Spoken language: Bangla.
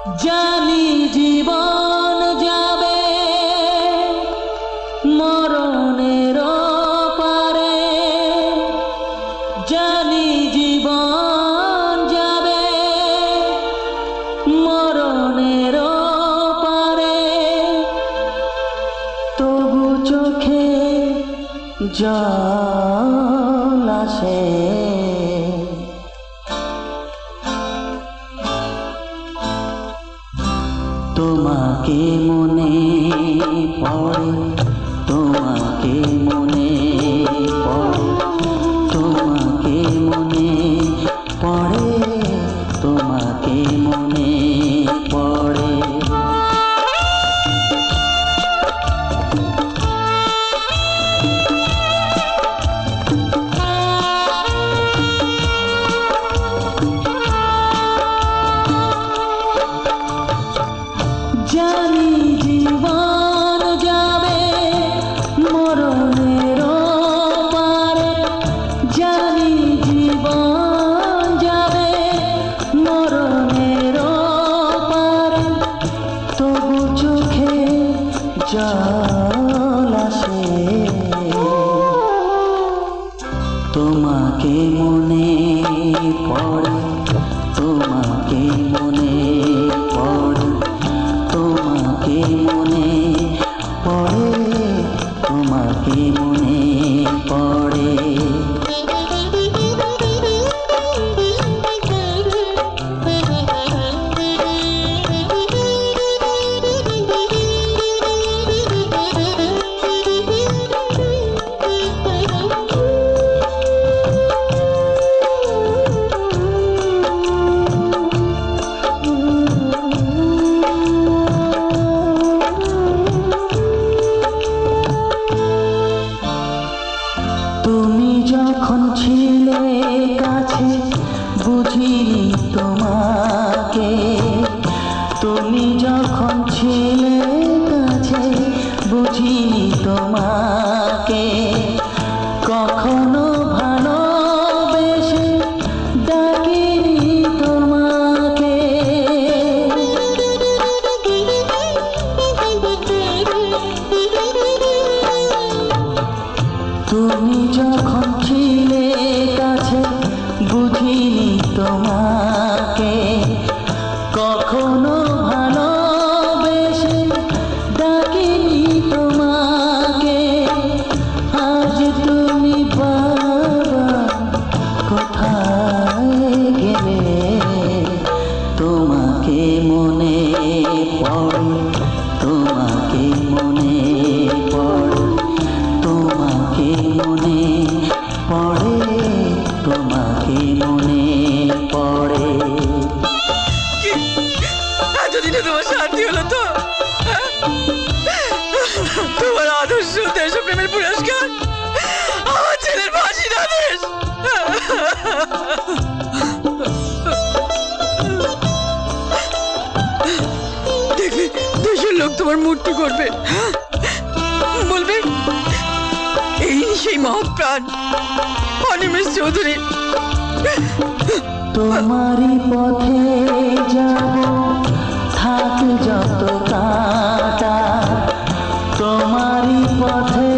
জানি জীবন যাবে মরণের পারে, জানি জীবন যাবে মরণের পারে, তবু চোখে জল আসে। তোমাকে মনে পড়ে, তোমাকে মনে পড়ে, তোমাকে মনে পড়ে, তোমাকে মনে পড়ে। জানি জীবন যাবে মরণের পারে, জানি জীবন যাবে মরণের পারে, তবু চোখে জল আসে। তোমাকে মনে পড়ে, তোমাকে মনে পড়ে, তোমাকে মনে পড়ে, তোমাকে মনে পড়ে। তুমি যখন ছিলে কাছে বুঝিনি তোমাকে, তুমি যখন ছিলে কাছে বুঝিনি তোমাকে, কখনো ভালোবেসে ডাকিনি তোমাকে। তুমি যখন ছিলে কাছে বুঝিনি তোমাকে, কখনো ভালোবেসে ডাকিনি তোমাকে। আজ তুমি বাবা কোথায় গেলে, তোমাকে মনে পড়ে, তোমাকে মনে পড়ে, তোমাকে মনে পড়ে, তোমাকে মনে পড়ে। এতদিনে তোমার শান্তি হলো তো? তোমার আদর্শ দেশপ্রেমের পুরস্কার আমার ছেলের ফাঁসির আদেশ। দেখবে দেশের লোক তোমার মূর্তি করবে, বলবে এই সেই মহৎ প্রাণ অনিমেষ চৌধুরী। তোমারই পথে যাব থাক যত কাঁটা, তোমারই পথে